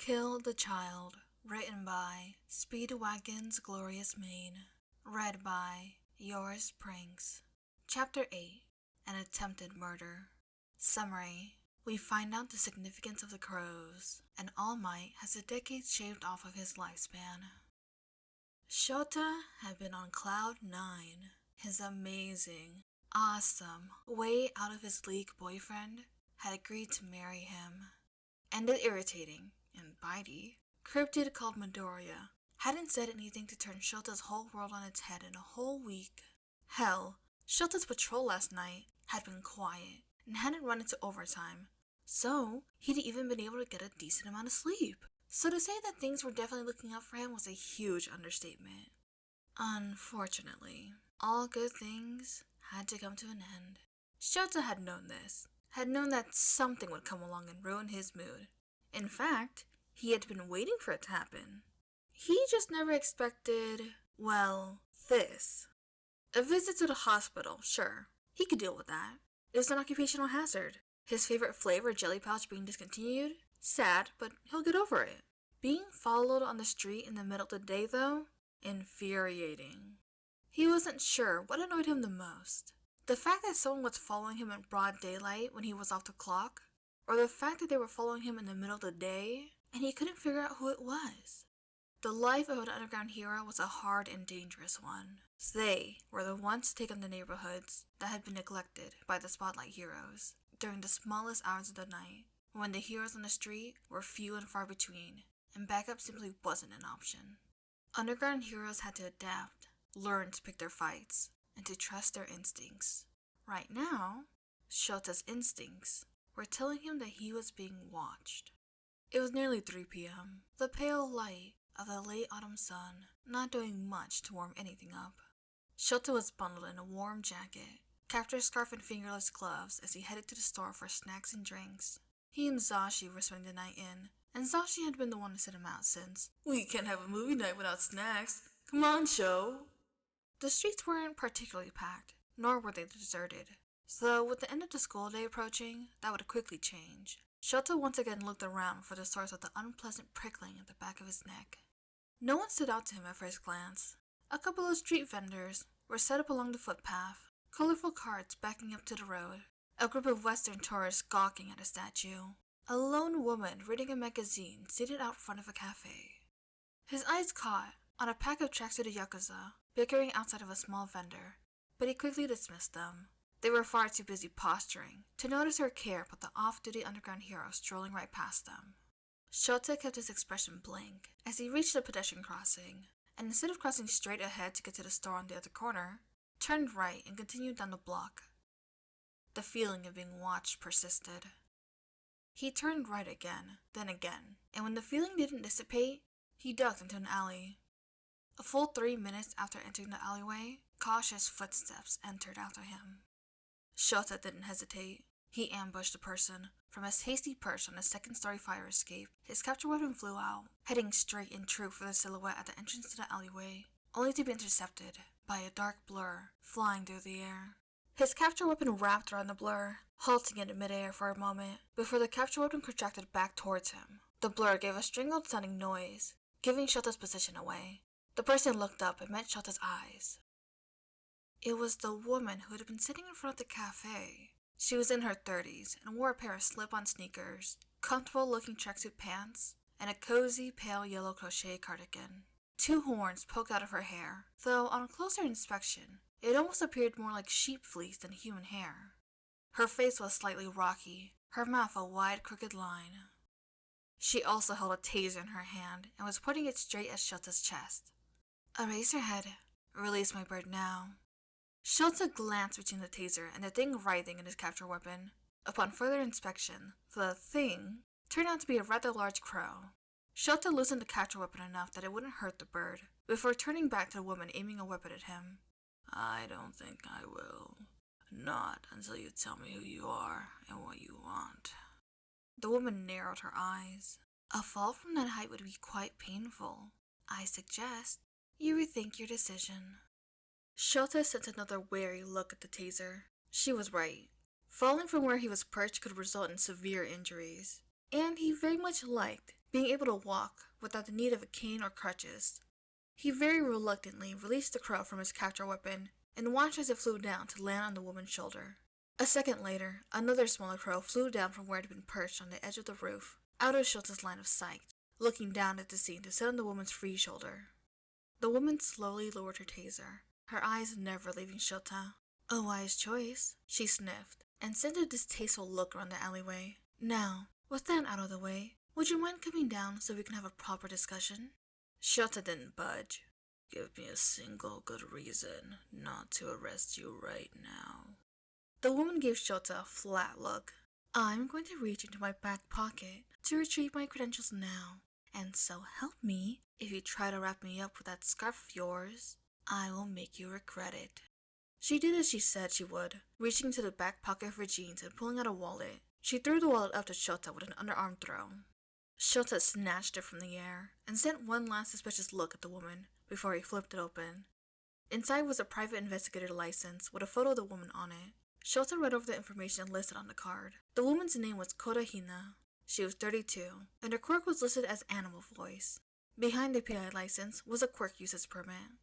Kill the Child, written by Speedwagon's Glorious Mane, read by Yours Pranks. Chapter 8, An Attempted Murder. Summary. We find out the significance of the crows, and All Might has a decade shaved off of his lifespan. Shota had been on cloud 9. His amazing, awesome, way out of his league boyfriend had agreed to marry him. And the irritating and bitey cryptid called Midoriya hadn't said anything to turn Shota's whole world on its head in a whole week. Hell, Shota's patrol last night had been quiet and hadn't run into overtime, so he'd even been able to get a decent amount of sleep. So to say that things were definitely looking up for him was a huge understatement. Unfortunately, all good things had to come to an end. Shota had known this, had known that something would come along and ruin his mood. In fact, he had been waiting for it to happen. He just never expected, well, this. A visit to the hospital, sure, he could deal with that. It was an occupational hazard. His favorite flavor, Jelly Pouch, being discontinued? Sad, but he'll get over it. Being followed on the street in the middle of the day, though? Infuriating. He wasn't sure what annoyed him the most. The fact that someone was following him in broad daylight when he was off the clock, or the fact that they were following him in the middle of the day, and he couldn't figure out who it was. The life of an underground hero was a hard and dangerous one. They were the ones to take on the neighborhoods that had been neglected by the spotlight heroes during the smallest hours of the night, when the heroes on the street were few and far between, and backup simply wasn't an option. Underground heroes had to adapt, learn to pick their fights, and to trust their instincts. Right now, Shota's instincts were telling him that he was being watched. It was nearly 3 p.m., the pale light of the late autumn sun not doing much to warm anything up. Shota was bundled in a warm jacket, captor scarf and fingerless gloves as he headed to the store for snacks and drinks. He and Zashi were spending the night in, and Zashi had been the one to sit him out since, "We can't have a movie night without snacks. Come on, Sho." The streets weren't particularly packed, nor were they deserted. So with the end of the school day approaching, that would quickly change. Shota once again looked around for the source of the unpleasant prickling at the back of his neck. No one stood out to him at first glance. A couple of street vendors were set up along the footpath, colorful carts backing up to the road, a group of Western tourists gawking at a statue, a lone woman reading a magazine seated out front of a cafe. His eyes caught on a pack of tracksuited yakuza bickering outside of a small vendor, but he quickly dismissed them. They were far too busy posturing to notice or care about the off-duty underground hero strolling right past them. Shota kept his expression blank as he reached the pedestrian crossing, and instead of crossing straight ahead to get to the store on the other corner, turned right and continued down the block. The feeling of being watched persisted. He turned right again, then again, and when the feeling didn't dissipate, he ducked into an alley. A full 3 minutes after entering the alleyway, cautious footsteps entered after him. Shota didn't hesitate. He ambushed the person. From his hasty perch on a second-story fire escape, his capture weapon flew out, heading straight and true for the silhouette at the entrance to the alleyway, only to be intercepted by a dark blur flying through the air. His capture weapon wrapped around the blur, halting it in midair for a moment before the capture weapon contracted back towards him. The blur gave a strangled-sounding noise, giving Shota's position away. The person looked up and met Shota's eyes. It was the woman who had been sitting in front of the cafe. She was in her 30s and wore a pair of slip-on sneakers, comfortable-looking tracksuit pants, and a cozy pale yellow crochet cardigan. 2 horns poked out of her hair, though on a closer inspection, it almost appeared more like sheep fleece than human hair. Her face was slightly rocky, her mouth a wide, crooked line. She also held a taser in her hand and was pointing it straight at Shota's chest. "Eraserhead, release my bird now." Shota glanced between the taser and the thing writhing in his capture weapon. Upon further inspection, the thing turned out to be a rather large crow. Shota loosened the capture weapon enough that it wouldn't hurt the bird, before turning back to the woman aiming a weapon at him. "I don't think I will. Not until you tell me who you are and what you want." The woman narrowed her eyes. "A fall from that height would be quite painful. I suggest you rethink your decision." Shota sent another wary look at the taser. She was right. Falling from where he was perched could result in severe injuries, and he very much liked being able to walk without the need of a cane or crutches. He very reluctantly released the crow from his capture weapon and watched as it flew down to land on the woman's shoulder. A second later, another smaller crow flew down from where it had been perched on the edge of the roof, out of Shota's line of sight, looking down at the scene to sit on the woman's free shoulder. The woman slowly lowered her taser, her eyes never leaving Shota. "A wise choice," she sniffed, and sent a distasteful look around the alleyway. "Now, with that out of the way, would you mind coming down so we can have a proper discussion?" Shota didn't budge. "Give me a single good reason not to arrest you right now." The woman gave Shota a flat look. "I'm going to reach into my back pocket to retrieve my credentials now, and so help me, if you try to wrap me up with that scarf of yours, I will make you regret it." She did as she said she would, reaching into the back pocket of her jeans and pulling out a wallet. She threw the wallet up to Shota with an underarm throw. Shota snatched it from the air and sent one last suspicious look at the woman before he flipped it open. Inside was a private investigator license with a photo of the woman on it. Shota read over the information listed on the card. The woman's name was Koda Hina. She was 32, and her quirk was listed as Animal Voice. Behind the PI license was a quirk usage permit.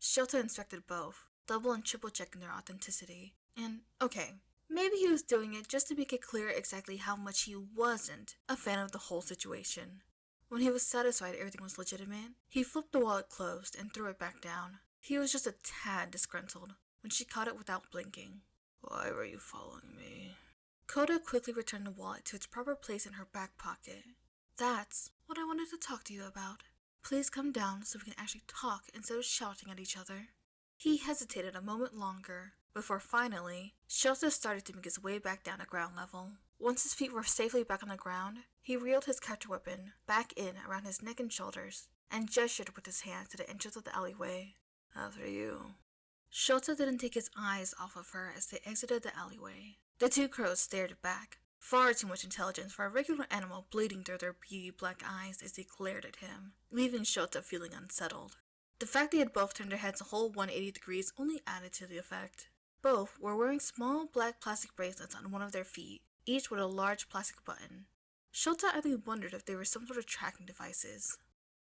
Shota inspected both, double and triple checking their authenticity. And, okay, maybe he was doing it just to make it clear exactly how much he wasn't a fan of the whole situation. When he was satisfied everything was legitimate, he flipped the wallet closed and threw it back down. He was just a tad disgruntled when she caught it without blinking. "Why were you following me?" Koda quickly returned the wallet to its proper place in her back pocket. "That's what I wanted to talk to you about. Please come down so we can actually talk instead of shouting at each other." He hesitated a moment longer, before finally, Shota started to make his way back down to ground level. Once his feet were safely back on the ground, he reeled his capture weapon back in around his neck and shoulders, and gestured with his hand to the entrance of the alleyway. "After you." Shota didn't take his eyes off of her as they exited the alleyway. The two crows stared back, far too much intelligence for a regular animal bleeding through their beady black eyes as they glared at him, leaving Shota feeling unsettled. The fact they had both turned their heads a whole 180 degrees only added to the effect. Both were wearing small black plastic bracelets on one of their feet, each with a large plastic button. Shota only wondered if they were some sort of tracking devices.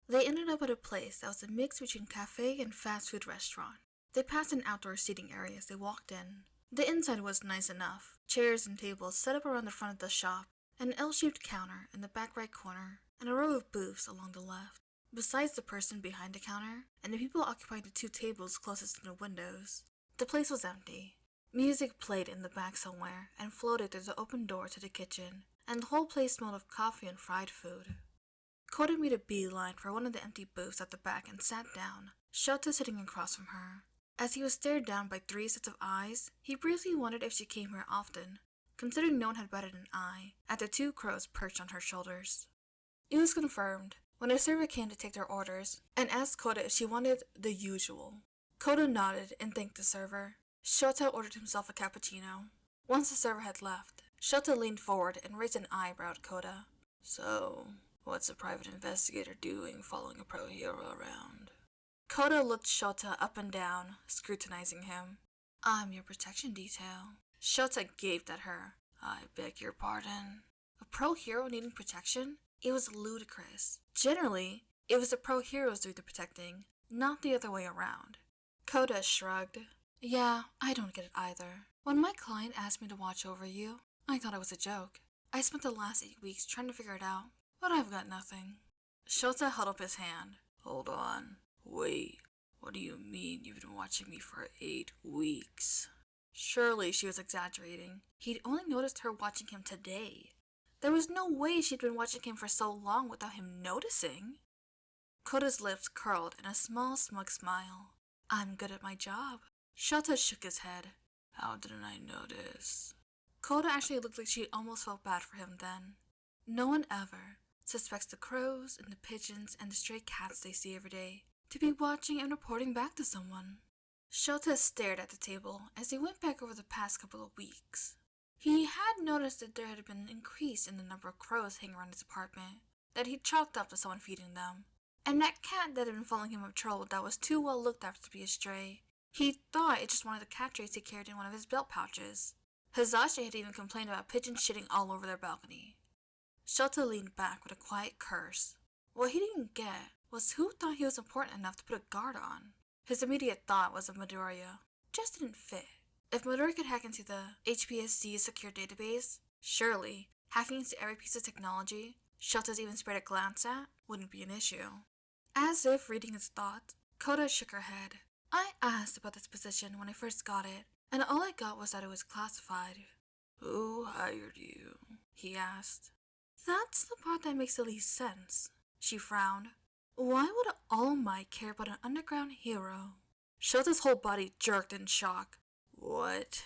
They ended up at a place that was a mix between cafe and fast food restaurant. They passed an outdoor seating area as they walked in. The inside was nice enough, chairs and tables set up around the front of the shop, an L-shaped counter in the back right corner, and a row of booths along the left. Besides the person behind the counter, and the people occupying the two tables closest to the windows, the place was empty. Music played in the back somewhere and floated through the open door to the kitchen, and the whole place smelled of coffee and fried food. Koda made a beeline for one of the empty booths at the back and sat down, Shota sitting across from her. As he was stared down by 3 sets of eyes, he briefly wondered if she came here often, considering no one had batted an eye at the 2 crows perched on her shoulders. It was confirmed when a server came to take their orders and asked Koda if she wanted the usual. Koda nodded and thanked the server. Shota ordered himself a cappuccino. Once the server had left, Shota leaned forward and raised an eyebrow at Koda. "So, what's a private investigator doing following a pro hero around?" Koda looked Shota up and down, scrutinizing him. "I'm your protection detail." Shota gaped at her. "I beg your pardon?" A pro hero needing protection? It was ludicrous. Generally, it was the pro heroes doing the protecting, not the other way around. Koda shrugged. "Yeah, I don't get it either. When my client asked me to watch over you, I thought it was a joke. I spent the last 8 weeks trying to figure it out, but I've got nothing." Shota held up his hand. "Hold on. Wait, what do you mean you've been watching me for 8 weeks? Surely she was exaggerating. He'd only noticed her watching him today. There was no way she'd been watching him for so long without him noticing. Koda's lips curled in a small, smug smile. "I'm good at my job." Shota shook his head. "How didn't I notice?" Koda actually looked like she almost felt bad for him then. No one ever suspects the crows and the pigeons and the stray cats they see every day to be watching and reporting back to someone. Shota stared at the table as he went back over the past couple of weeks. He had noticed that there had been an increase in the number of crows hanging around his apartment that he chalked up to someone feeding them, and that cat that had been following him up trouble that was too well looked after to be a stray. He thought it just one of the cat trays he carried in one of his belt pouches. Hizashi had even complained about pigeons shitting all over their balcony. Shota leaned back with a quiet curse. What he didn't get was who thought he was important enough to put a guard on. His immediate thought was of Midoriya. Just didn't fit. If Midoriya could hack into the HPSC's secure database, surely hacking into every piece of technology Shota's even spared a glance at wouldn't be an issue. As if reading his thoughts, Koda shook her head. I asked about this position when I first got it, and all I got was that it was classified. Who hired you? He asked. That's the part that makes the least sense. She frowned. Why would All Might care about an underground hero? Shota's whole body jerked in shock. What?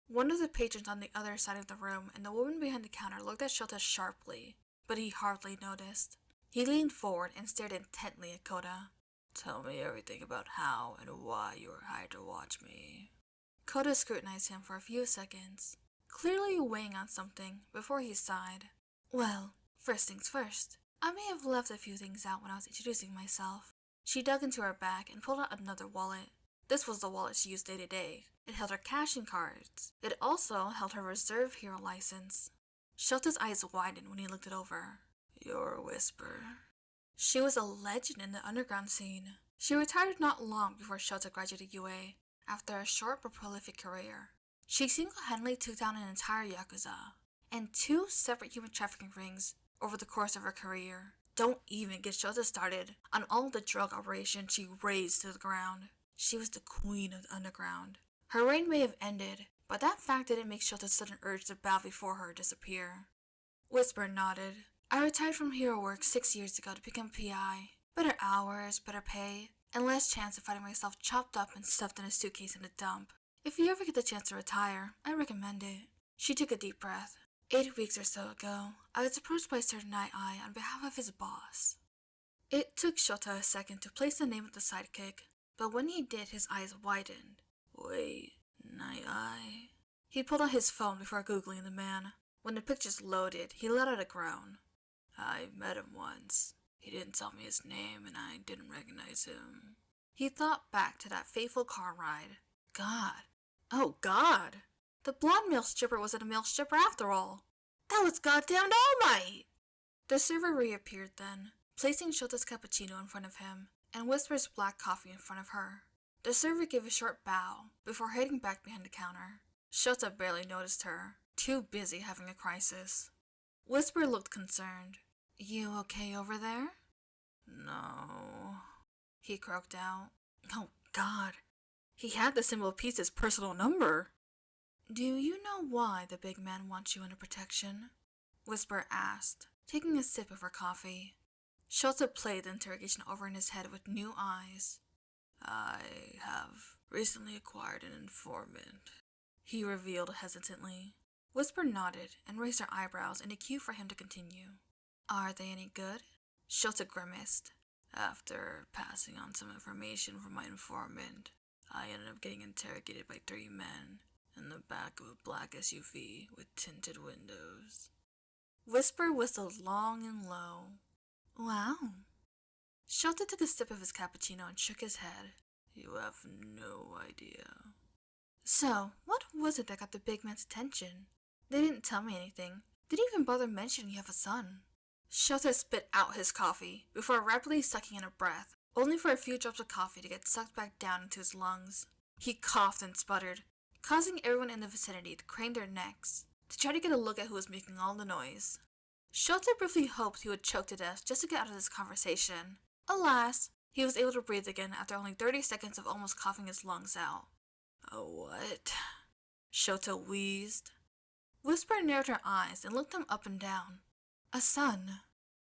One of the patrons on the other side of the room and the woman behind the counter looked at Shota sharply, but he hardly noticed. He leaned forward and stared intently at Koda. Tell me everything about how and why you were hired to watch me. Koda scrutinized him for a few seconds, clearly weighing on something before he sighed. Well, first things first. I may have left a few things out when I was introducing myself. She dug into her bag and pulled out another wallet. This was the wallet she used day to day. It held her cash and cards. It also held her reserve hero license. Shota's eyes widened when he looked it over. You're a Whisper. She was a legend in the underground scene. She retired not long before Shota graduated UA, after a short but prolific career. She single-handedly took down an entire Yakuza, and 2 separate human trafficking rings over the course of her career. Don't even get Shota started on all the drug operations she razed to the ground. She was the queen of the underground. Her reign may have ended, but that fact didn't make Shota's sudden urge to bow before her disappear. Whisper nodded. I retired from hero work 6 years ago to become PI. Better hours, better pay, and less chance of finding myself chopped up and stuffed in a suitcase in a dump. If you ever get the chance to retire, I recommend it. She took a deep breath. 8 weeks or so ago, I was approached by Sir Night Eye on behalf of his boss. It took Shota a second to place the name of the sidekick, but when he did, his eyes widened. Wait, Night Eye? He pulled out his phone before Googling the man. When the pictures loaded, he let out a groan. I met him once. He didn't tell me his name and I didn't recognize him. He thought back to that fateful car ride. God. Oh God. The blonde male stripper wasn't a male stripper after all. That was goddamn All Might! The server reappeared then, placing Shota's cappuccino in front of him and Whisper's black coffee in front of her. The server gave a short bow before heading back behind the counter. Shota barely noticed her, too busy having a crisis. Whisper looked concerned. You okay over there? No, he croaked out. Oh God, he had the symbol piece's personal number. Do you know why the big man wants you under protection? Whisper asked, taking a sip of her coffee. Shota played the interrogation over in his head with new eyes. I have recently acquired an informant, he revealed hesitantly. Whisper nodded and raised her eyebrows in a cue for him to continue. Are they any good? Shota grimaced. After passing on some information from my informant, I ended up getting interrogated by 3 men in the back of a black SUV with tinted windows. Whisper whistled long and low. Wow. Shota took a sip of his cappuccino and shook his head. You have no idea. So, what was it that got the big man's attention? They didn't tell me anything. Didn't even bother mentioning you have a son. Shota spit out his coffee before rapidly sucking in a breath, only for a few drops of coffee to get sucked back down into his lungs. He coughed and sputtered, causing everyone in the vicinity to crane their necks to try to get a look at who was making all the noise. Shota briefly hoped he would choke to death just to get out of this conversation. Alas, he was able to breathe again after only 30 seconds of almost coughing his lungs out. A what? Shota wheezed. Whisper narrowed her eyes and looked him up and down. A son.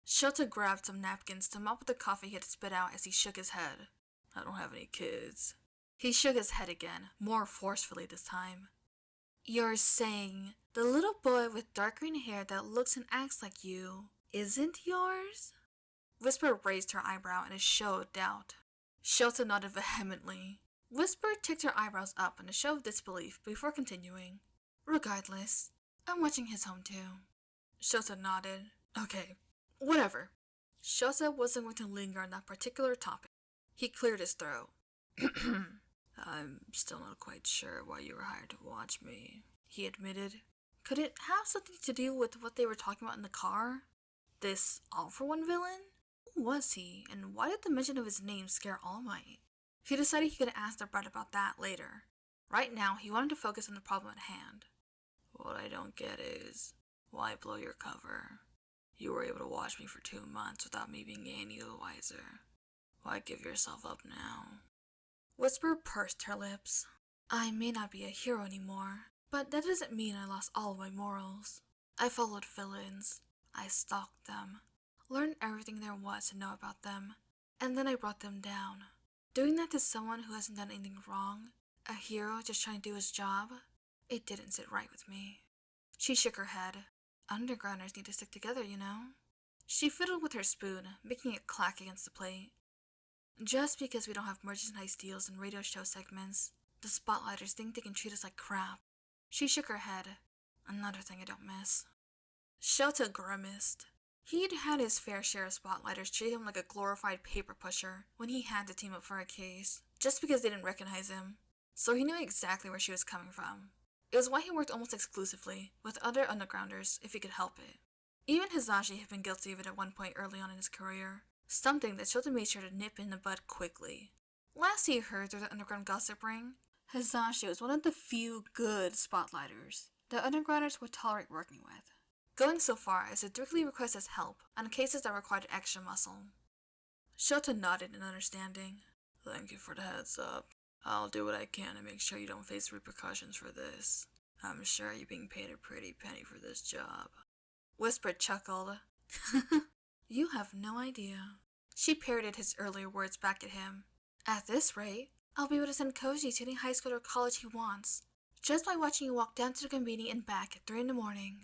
Shota grabbed some napkins to mop up the coffee he had spit out as he shook his head. I don't have any kids. He shook his head again, more forcefully this time. You're saying the little boy with dark green hair that looks and acts like you isn't yours? Whisper raised her eyebrow in a show of doubt. Shota nodded vehemently. Whisper ticked her eyebrows up in a show of disbelief before continuing. Regardless, I'm watching his home too. Shota nodded. Okay, whatever. Shota wasn't going to linger on that particular topic. He cleared his throat. I'm still not quite sure why you were hired to watch me, he admitted. Could it have something to do with what they were talking about in the car? This all-for-one villain? Who was he, and why did the mention of his name scare All Might? He decided he could ask the bread about that later. Right now, he wanted to focus on the problem at hand. What I don't get is, why blow your cover? You were able to watch me for 2 months without me being any the wiser. Why give yourself up now? Whisper pursed her lips. I may not be a hero anymore, but that doesn't mean I lost all of my morals. I followed villains. I stalked them, learned everything there was to know about them, and then I brought them down. Doing that to someone who hasn't done anything wrong, a hero just trying to do his job, it didn't sit right with me. She shook her head. Undergrounders need to stick together, you know? She fiddled with her spoon, making it clack against the plate. Just because we don't have merchandise deals and radio show segments, the spotlighters think they can treat us like crap. She shook her head. Another thing I don't miss. Shota grimaced. He'd had his fair share of spotlighters treat him like a glorified paper pusher when he had to team up for a case, just because they didn't recognize him. So he knew exactly where she was coming from. It was why he worked almost exclusively with other undergrounders if he could help it. Even Hizashi had been guilty of it at one point early on in his career, something that Shota made sure to nip in the bud quickly. Last he heard through the underground gossip ring, Hizashi was one of the few good spotlighters that undergrounders would tolerate working with, going so far as to directly request his help on cases that required extra muscle. Shota nodded in understanding. Thank you for the heads up. I'll do what I can to make sure you don't face repercussions for this. I'm sure you're being paid a pretty penny for this job. Whisper chuckled. You have no idea. She parroted his earlier words back at him. At this rate, I'll be able to send Koji to any high school or college he wants, just by watching you walk down to the convenience and back at 3 a.m.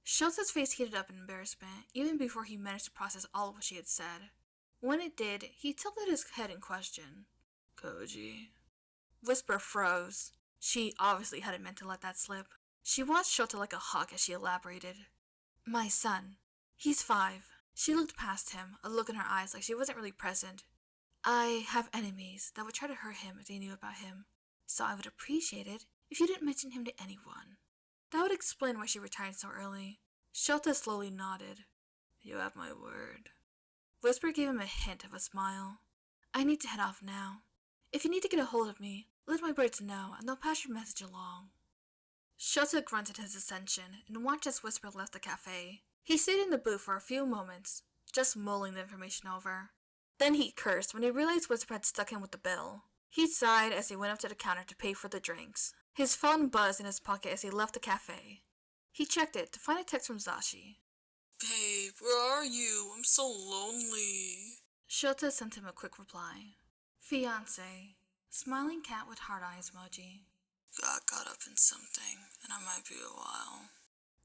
Shota's face heated up in embarrassment, even before he managed to process all of what she had said. When it did, he tilted his head in question. Koji? Whisper froze. She obviously hadn't meant to let that slip. She watched Shota like a hawk as she elaborated. My son. He's 5. She looked past him, a look in her eyes like she wasn't really present. I have enemies that would try to hurt him if they knew about him, so I would appreciate it if you didn't mention him to anyone. That would explain why she retired so early. Shota slowly nodded. You have my word. Whisper gave him a hint of a smile. I need to head off now. If you need to get a hold of me, let my birds know and they'll pass your message along. Shota grunted his ascension and watched as Whisper left the cafe. He stayed in the booth for a few moments, just mulling the information over. Then he cursed when he realized Whisper had stuck him with the bill. He sighed as he went up to the counter to pay for the drinks. His phone buzzed in his pocket as he left the cafe. He checked it to find a text from Zashi. Babe, where are you? I'm so lonely. Shota sent him a quick reply. Fiancé. Smiling cat with heart eyes emoji. Got caught up in something, and I might be a while.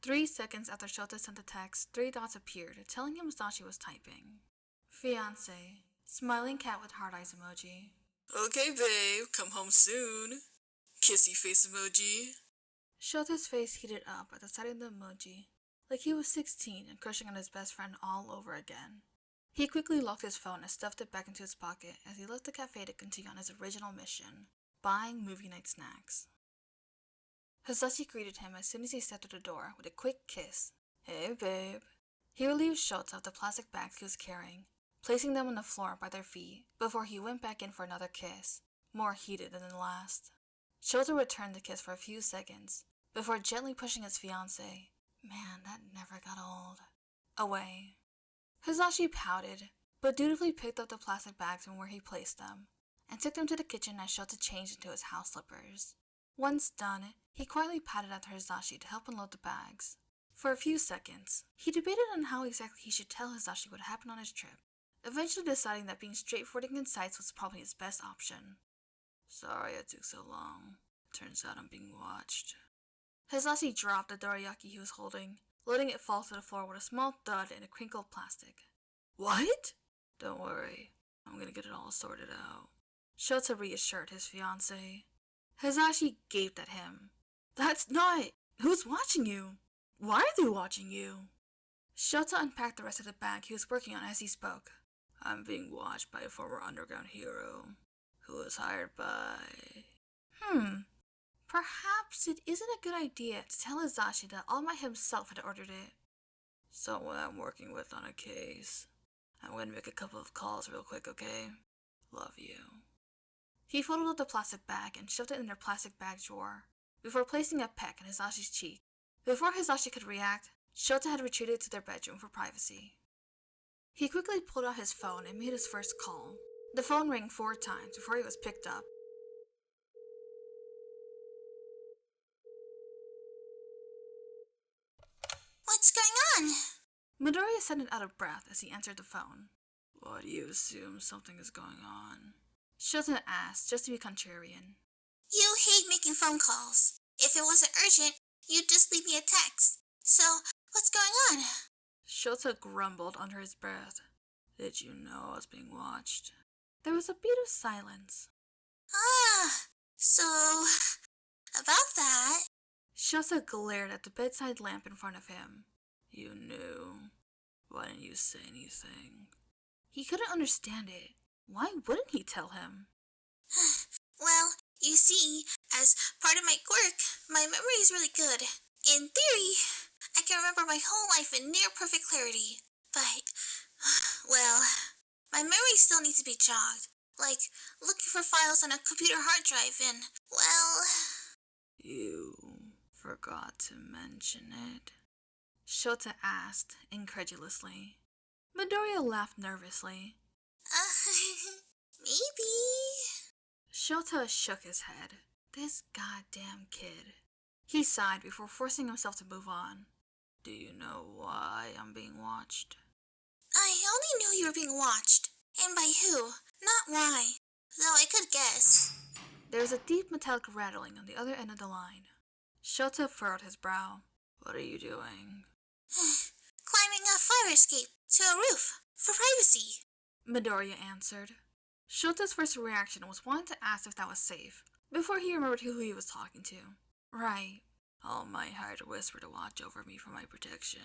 3 seconds after Shota sent the text, 3 dots appeared, telling him Zashi was typing. Fiancé. Smiling cat with heart eyes emoji. Okay, babe, come home soon. Kissy face emoji. Shota's face heated up at the sight of the emoji, like he was 16 and crushing on his best friend all over again. He quickly locked his phone and stuffed it back into his pocket as he left the cafe to continue on his original mission, buying movie night snacks. Hizashi greeted him as soon as he stepped through the door with a quick kiss. Hey, babe. He relieved Shota of the plastic bags he was carrying, placing them on the floor by their feet before he went back in for another kiss, more heated than the last. Shota returned the kiss for a few seconds before gently pushing his fiancée, man, that never got old, away. Hizashi pouted, but dutifully picked up the plastic bags from where he placed them and took them to the kitchen as Shota changed into his house slippers. Once done, he quietly patted after Hizashi to help unload the bags. For a few seconds, he debated on how exactly he should tell Hizashi what happened on his trip, eventually deciding that being straightforward and concise was probably his best option. Sorry it took so long. Turns out I'm being watched. Hizashi dropped the dorayaki he was holding, letting it fall to the floor with a small thud and a crinkled plastic. What? Don't worry, I'm gonna get it all sorted out. Shota reassured his fiancée. Hizashi gaped at him. That's not... Who's watching you? Why are they watching you? Shota unpacked the rest of the bag he was working on as he spoke. I'm being watched by a former underground hero who was hired by... Perhaps it isn't a good idea to tell Hisashi that All Might himself had ordered it. Someone I'm working with on a case. I'm going to make a couple of calls real quick, okay? Love you. He folded up the plastic bag and shoved it in their plastic bag drawer, before placing a peck in Hisashi's cheek. Before Hisashi could react, Shota had retreated to their bedroom for privacy. He quickly pulled out his phone and made his first call. The phone rang 4 times before it was picked up. What's going on? Midoriya sounded out of breath as he answered the phone. Why do you assume something is going on? Shota asked, just to be contrarian. You hate making phone calls. If it wasn't urgent, you'd just leave me a text. So, what's going on? Shota grumbled under his breath. Did you know I was being watched? There was a beat of silence. So, about that. Shota glared at the bedside lamp in front of him. You knew. Why didn't you say anything? He couldn't understand it. Why wouldn't he tell him? Well, you see, as part of my quirk, my memory is really good. In theory, I can remember my whole life in near perfect clarity. But, well, my memory still needs to be jogged. Like looking for files on a computer hard drive and, well... You forgot to mention it. Shota asked, incredulously. Midoriya laughed nervously. Maybe. Shota shook his head. This goddamn kid. He sighed before forcing himself to move on. Do you know why I'm being watched? I only knew you were being watched. And by who, not why. Though I could guess. There was a deep metallic rattling on the other end of the line. Shota furrowed his brow. What are you doing? Climbing a fire escape to a roof for privacy. Midoriya answered. Shota's first reaction was wanting to ask if that was safe, before he remembered who he was talking to. Right. All Might hired a whisper to watch over me for my protection.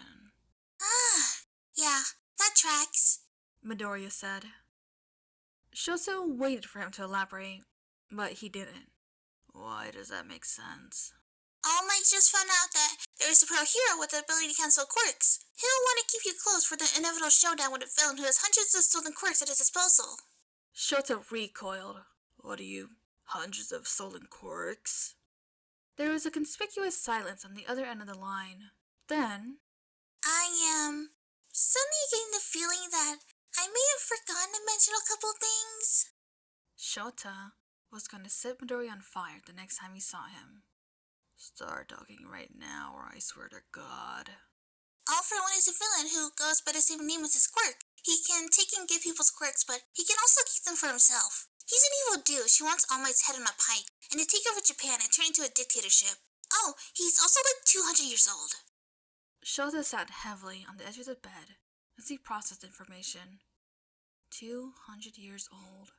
Yeah, that tracks. Midoriya said. Shota waited for him to elaborate, but he didn't. Why does that make sense? All Might just found out that there is a pro hero with the ability to cancel quirks. He'll want to keep you close for the inevitable showdown with a villain who has hundreds of stolen quirks at his disposal. Shota recoiled. What are you, hundreds of stolen quirks? There was a conspicuous silence on the other end of the line. Then... I am suddenly getting the feeling that I may have forgotten to mention a couple things. Shota was going to set Midoriya on fire the next time he saw him. Start talking right now or I swear to God. All for One is a villain who goes by the same name as his quirk. He can take and give people's quirks, but he can also keep them for himself. He's an evil douche who wants All Might's head on a pike and to take over Japan and turn it into a dictatorship. Oh, he's also like 200 years old. Shota sat heavily on the edge of the bed as he processed information. 200 years old.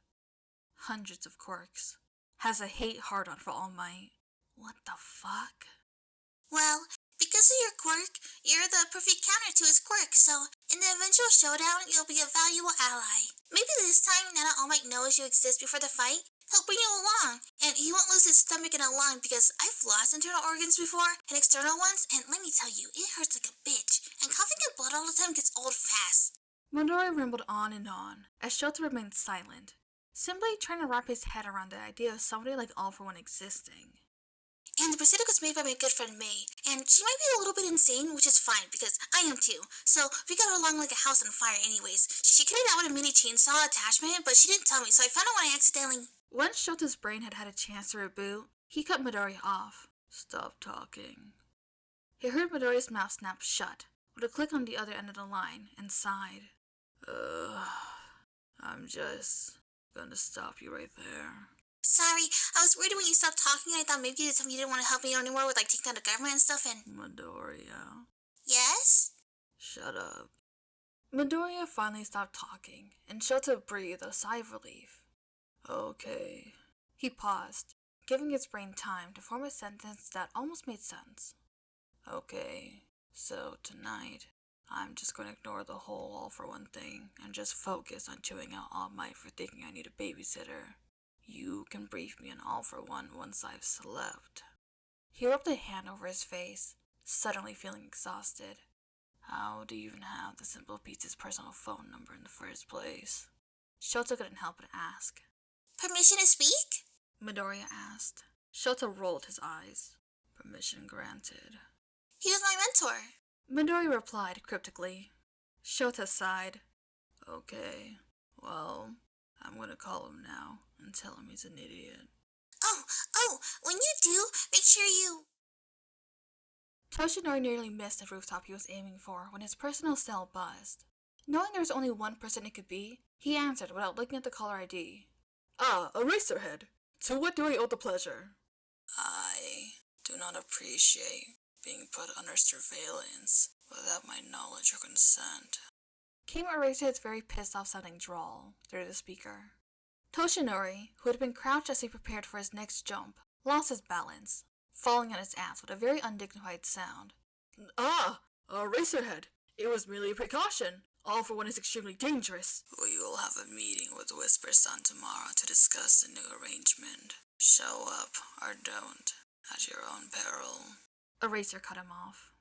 Hundreds of quirks. Has a hate hard-on for All Might. What the fuck? Well, because of your quirk, you're the perfect counter to his quirk, so in the eventual showdown, you'll be a valuable ally. Maybe this time, now that All Might knows you exist before the fight, he'll bring you along, and he won't lose his stomach in a lung because I've lost internal organs before, and external ones, and let me tell you, it hurts like a bitch, and coughing up blood all the time gets old fast. Midoriya rambled on, as Shota remained silent, simply trying to wrap his head around the idea of somebody like All for One existing. And the prosthetic was made by my good friend May, and she might be a little bit insane, which is fine, because I am too, so we got along like a house on fire anyways. She kitted out with a mini chainsaw attachment, but she didn't tell me, so I found out when I accidentally... Once Shota's brain had had a chance to reboot, he cut Midoriya off. Stop talking. He heard Midoriya's mouth snap shut, with a click on the other end of the line, and sighed. I'm just gonna stop you right there. Sorry, I was worried when you stopped talking. I thought maybe you didn't want to help me anymore with like taking down the government and stuff and... Midoriya. Yes? Shut up. Midoriya finally stopped talking, and Shota breathed a sigh of relief. Okay. He paused, giving his brain time to form a sentence that almost made sense. Okay, so tonight, I'm just gonna ignore the whole All for One thing and just focus on chewing out All Might for thinking I need a babysitter. You can brief me on All for One once I've slept. He rubbed a hand over his face, suddenly feeling exhausted. How do you even have the simple piece's personal phone number in the first place? Shota couldn't help but ask. Permission to speak? Midoriya asked. Shota rolled his eyes. Permission granted. He was my mentor. Midoriya replied cryptically. Shota sighed. Okay, well, I'm gonna call him now and tell him he's an idiot. Oh, when you do, make sure you... Toshinori nearly missed the rooftop he was aiming for when his personal cell buzzed. Knowing there was only one person it could be, he answered without looking at the caller ID. Eraserhead. To what do I owe the pleasure? I do not appreciate being put under surveillance without my knowledge or consent. Came Eraserhead's very pissed-off sounding drawl through the speaker. Toshinori, who had been crouched as he prepared for his next jump, lost his balance, falling on his ass with a very undignified sound. Eraserhead, it was merely a precaution. All for one is extremely dangerous. We will have a meeting with Whisper-san tomorrow to discuss the new arrangement. Show up, or don't, at your own peril. Eraser cut him off.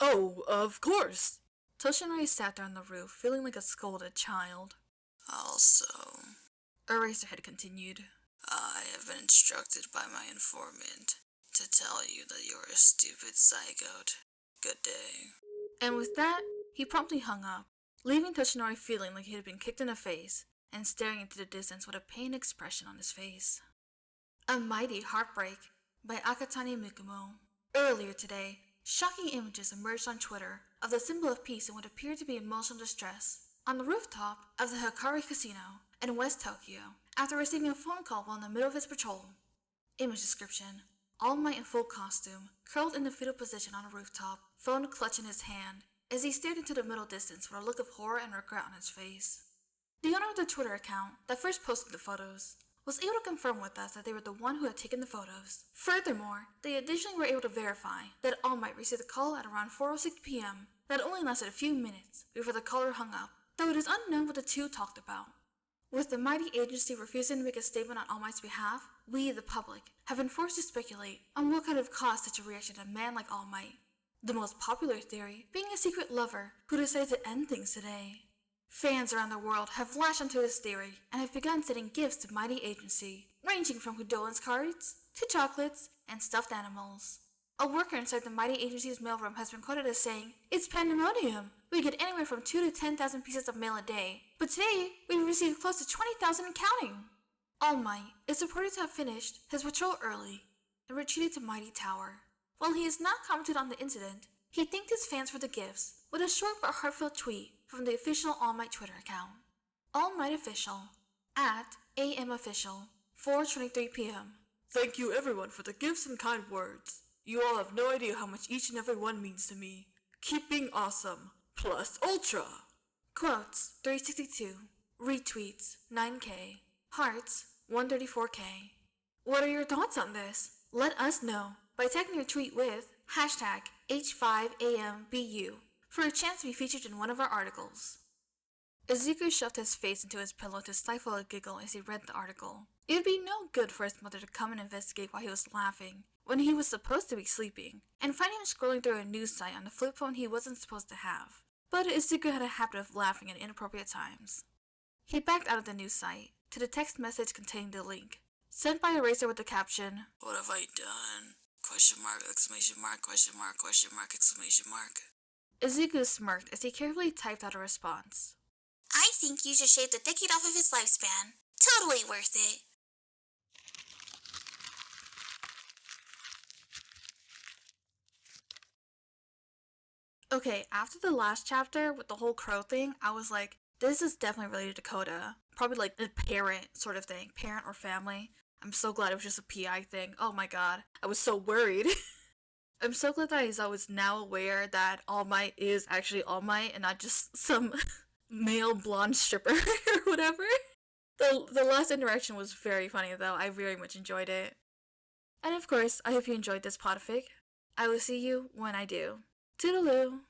Oh, of course. Toshinori sat there on the roof, feeling like a scolded child. Also, Eraserhead continued, I have been instructed by my informant to tell you that you're a stupid zygote. Good day. And with that, he promptly hung up, leaving Toshinori feeling like he had been kicked in the face and staring into the distance with a pained expression on his face. A Mighty Heartbreak by Akatani Mikumo. Earlier today, shocking images emerged on Twitter of the symbol of peace in what appeared to be emotional distress on the rooftop of the Hikari Casino in West Tokyo after receiving a phone call while in the middle of his patrol. Image description: All Might in full costume, curled in the fetal position on a rooftop, phone clutched in his hand, as he stared into the middle distance with a look of horror and regret on his face. The owner of the Twitter account that first posted the photos was able to confirm with us that they were the one who had taken the photos. Furthermore, they additionally were able to verify that All Might received a call at around 4:06 p.m. that only lasted a few minutes before the caller hung up, though it is unknown what the two talked about. With the mighty agency refusing to make a statement on All Might's behalf, we, the public, have been forced to speculate on what could have caused such a reaction to a man like All Might. The most popular theory being a secret lover who decided to end things today. Fans around the world have latched onto this theory and have begun sending gifts to Mighty Agency, ranging from condolence cards to chocolates and stuffed animals. A worker inside the Mighty Agency's mailroom has been quoted as saying, "It's pandemonium. We get anywhere from 2,000 to 10,000 pieces of mail a day, but today we've received close to 20,000 and counting." All Might is reported to have finished his patrol early and retreated to Mighty Tower. While he has not commented on the incident, he thanked his fans for the gifts with a short but heartfelt tweet from the official All Might Twitter account. All Might Official, at AMOfficial, 4:23 p.m. Thank you everyone for the gifts and kind words. You all have no idea how much each and every one means to me. Keep being awesome. Plus Ultra. Quotes, 362. Retweets, 9K. Hearts, 134K. What are your thoughts on this? Let us know by tagging your tweet with hashtag H5AMBU for a chance to be featured in one of our articles. Izuku shoved his face into his pillow to stifle a giggle as he read the article. It would be no good for his mother to come and investigate why he was laughing when he was supposed to be sleeping, and find him scrolling through a news site on the flip phone he wasn't supposed to have. But Izuku had a habit of laughing at inappropriate times. He backed out of the news site to the text message containing the link, sent by Eraser with the caption, "What have I done? Question mark, exclamation mark, question mark, exclamation mark." Izuku smirked as he carefully typed out a response. I think you should shave the decade off of his lifespan. Totally worth it. Okay, after the last chapter with the whole crow thing, I was like, this is definitely related to Coda. Probably like a parent sort of thing, parent or family. I'm so glad it was just a PI thing. Oh my god, I was so worried. I'm so glad that I was now aware that All Might is actually All Might and not just some male blonde stripper or whatever. The last interaction was very funny though. I very much enjoyed it. And of course, I hope you enjoyed this podfic. I will see you when I do. Toodaloo!